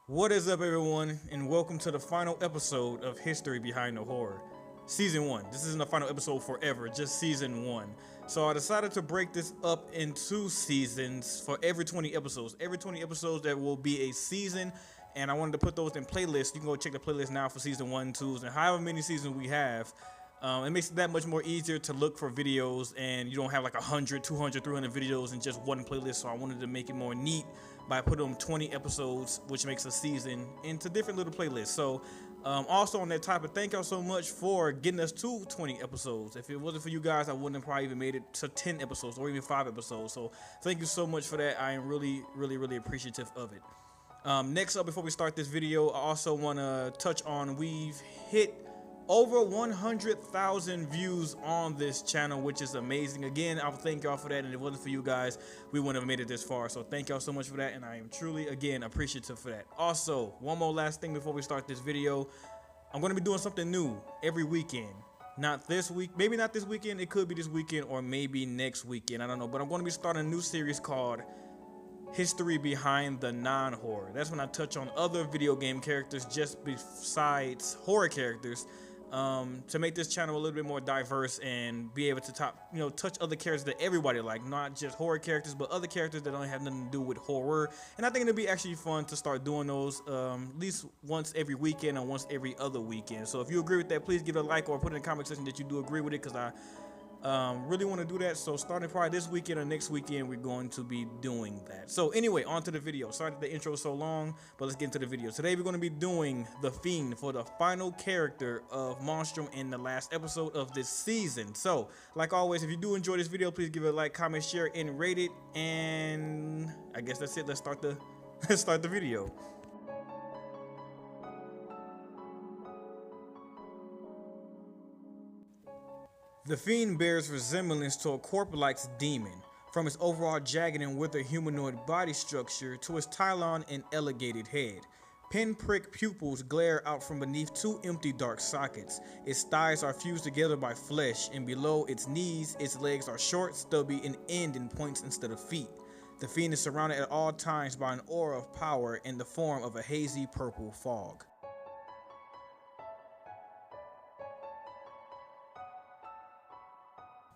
What is up, everyone, and welcome to the final episode of History Behind the Horror. Season 1. This isn't the final episode forever, just Season 1. So I decided to break this up into seasons for every 20 episodes. Every 20 episodes, there will be a season, and I wanted to put those in playlists. You can go check the playlist now for Season 1, 2s, and however many seasons we have. It makes it that much more easier to look for videos, and you don't have like 100, 200, 300 videos in just one playlist. So I wanted to make it more neat by putting them 20 episodes, which makes a season, into different little playlists. So also on that topic, thank y'all so much for getting us to 20 episodes. If it wasn't for you guys, I wouldn't have probably even made it to 10 episodes or even 5 episodes. So thank you so much for that. I am really appreciative of it. Next up, before we start this video, I also want to touch on we've hit over 100,000 views on this channel, which is amazing. Again, I thank y'all for that, and if it wasn't for you guys, we wouldn't have made it this far. So thank y'all so much for that, and I am truly, again, appreciative for that. Also, one more last thing before we start this video. I'm going to be doing something new every weekend. Not this week, maybe not this weekend, it could be this weekend or maybe next weekend, I don't know. But I'm going to be starting a new series called History Behind the Non-Horror. That's when I touch on other video game characters just besides horror characters, to make this channel a little bit more diverse and be able to touch other characters that everybody like, not just horror characters, but other characters that don't have nothing to do with horror. And I think it'll be actually fun to start doing those at least once every weekend or once every other weekend. So if you agree with that, please give it a like or put in the comment section that you do agree with it, because I really want to do that. So starting probably this weekend or next weekend, we're going to be doing that. So anyway, on to the video. Sorry that the intro is so long, but let's get into the video. Today we're going to be doing the Fiend for the final character of Monstrum in the last episode of this season. So like always, if you do enjoy this video, please give it a like, comment, share, and rate it. And I guess that's it. Let's start the video. The Fiend bears resemblance to a corpse-like demon, from its overall jagged and withered humanoid body structure to its Tylon and elongated head. Pinprick pupils glare out from beneath two empty dark sockets. Its thighs are fused together by flesh, and below its knees, its legs are short, stubby, and end in points instead of feet. The Fiend is surrounded at all times by an aura of power in the form of a hazy purple fog.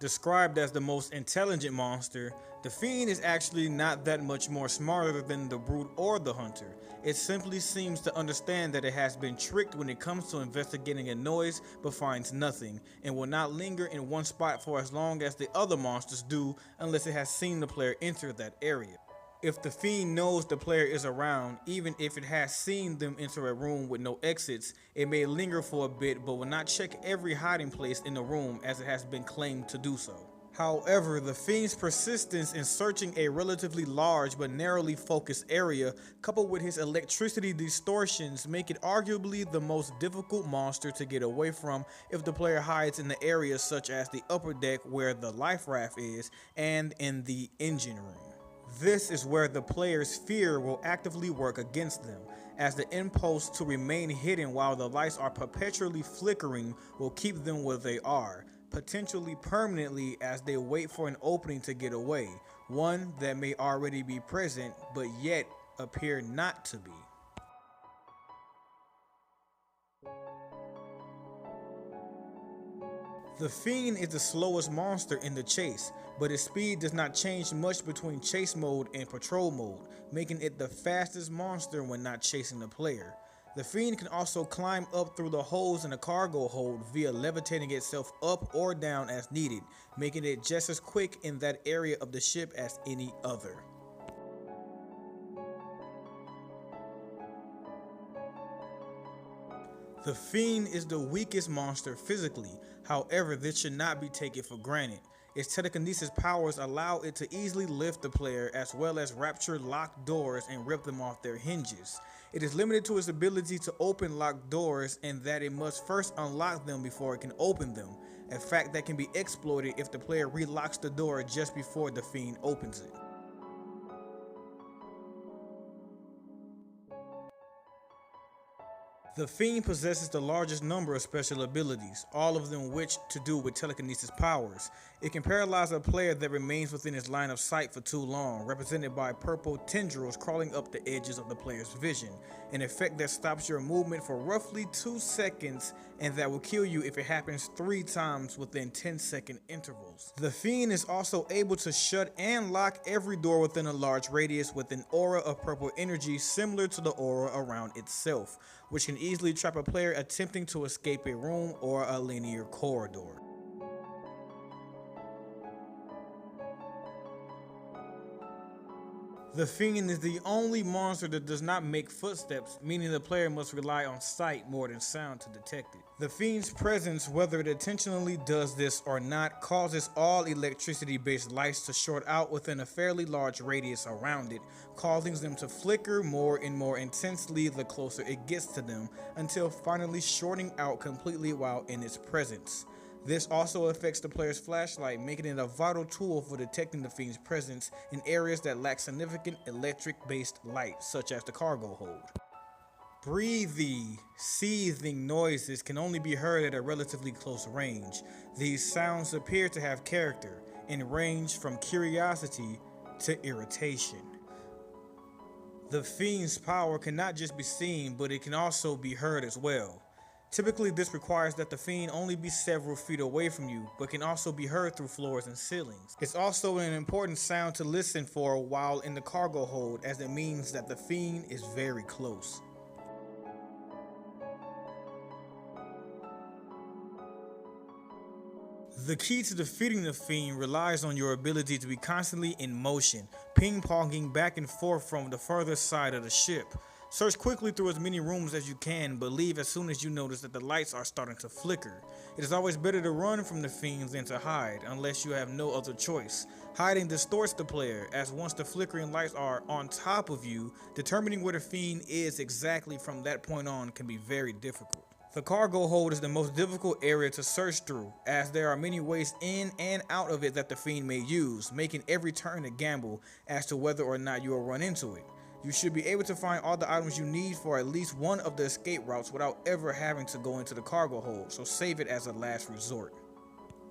Described as the most intelligent monster, the Fiend is actually not that much more smarter than the Brute or the Hunter. It simply seems to understand that it has been tricked when it comes to investigating a noise, but finds nothing, and will not linger in one spot for as long as the other monsters do unless it has seen the player enter that area. If the Fiend knows the player is around, even if it has seen them enter a room with no exits, it may linger for a bit but will not check every hiding place in the room as it has been claimed to do so. However, the Fiend's persistence in searching a relatively large but narrowly focused area, coupled with his electricity distortions, make it arguably the most difficult monster to get away from if the player hides in the areas such as the upper deck where the life raft is and in the engine room. This is where the player's fear will actively work against them, as the impulse to remain hidden while the lights are perpetually flickering will keep them where they are, potentially permanently, as they wait for an opening to get away, one that may already be present but yet appear not to be. The Fiend is the slowest monster in the chase, but its speed does not change much between chase mode and patrol mode, making it the fastest monster when not chasing the player. The Fiend can also climb up through the holes in the cargo hold via levitating itself up or down as needed, making it just as quick in that area of the ship as any other. The Fiend is the weakest monster physically, however this should not be taken for granted. Its telekinesis powers allow it to easily lift the player as well as rapture locked doors and rip them off their hinges. It is limited to its ability to open locked doors and that it must first unlock them before it can open them, a fact that can be exploited if the player relocks the door just before the Fiend opens it. The Fiend possesses the largest number of special abilities, all of them which to do with telekinesis powers. It can paralyze a player that remains within its line of sight for too long, represented by purple tendrils crawling up the edges of the player's vision, an effect that stops your movement for roughly 2 seconds and that will kill you if it happens 3 times within 10-second intervals. The Fiend is also able to shut and lock every door within a large radius with an aura of purple energy similar to the aura around itself, which can easily trap a player attempting to escape a room or a linear corridor. The Fiend is the only monster that does not make footsteps, meaning the player must rely on sight more than sound to detect it. The Fiend's presence, whether it intentionally does this or not, causes all electricity-based lights to short out within a fairly large radius around it, causing them to flicker more and more intensely the closer it gets to them, until finally shorting out completely while in its presence. This also affects the player's flashlight, making it a vital tool for detecting the Fiend's presence in areas that lack significant electric-based light, such as the cargo hold. Breathy, seething noises can only be heard at a relatively close range. These sounds appear to have character and range from curiosity to irritation. The Fiend's power cannot just be seen, but it can also be heard as well. Typically, this requires that the Fiend only be several feet away from you, but can also be heard through floors and ceilings. It's also an important sound to listen for while in the cargo hold, as it means that the Fiend is very close. The key to defeating the Fiend relies on your ability to be constantly in motion, ping-ponging back and forth from the further side of the ship. Search quickly through as many rooms as you can, but leave as soon as you notice that the lights are starting to flicker. It is always better to run from the Fiends than to hide, unless you have no other choice. Hiding distorts the player, as once the flickering lights are on top of you, determining where the Fiend is exactly from that point on can be very difficult. The cargo hold is the most difficult area to search through, as there are many ways in and out of it that the Fiend may use, making every turn a gamble as to whether or not you will run into it. You should be able to find all the items you need for at least one of the escape routes without ever having to go into the cargo hold, so save it as a last resort.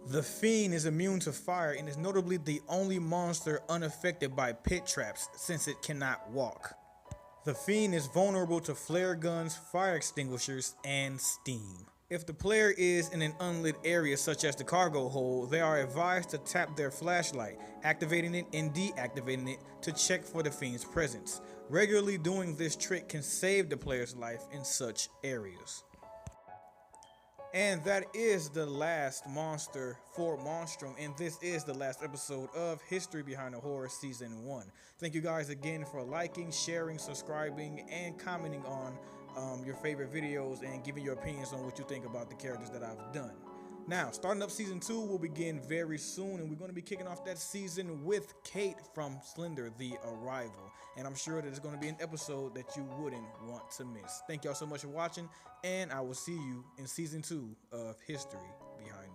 The Fiend is immune to fire and is notably the only monster unaffected by pit traps since it cannot walk. The Fiend is vulnerable to flare guns, fire extinguishers, and steam. If the player is in an unlit area such as the cargo hold, they are advised to tap their flashlight, activating it and deactivating it to check for the Fiend's presence. Regularly doing this trick can save the player's life in such areas. And that is the last monster for Monstrum, and this is the last episode of History Behind the Horror Season 1. Thank you guys again for liking, sharing, subscribing, and commenting on your favorite videos and giving your opinions on what you think about the characters that I've done. Now, starting up Season 2 will begin very soon, and we're going to be kicking off that season with Kate from Slender, The Arrival. And I'm sure that it's going to be an episode that you wouldn't want to miss. Thank y'all so much for watching, and I will see you in Season 2 of History Behind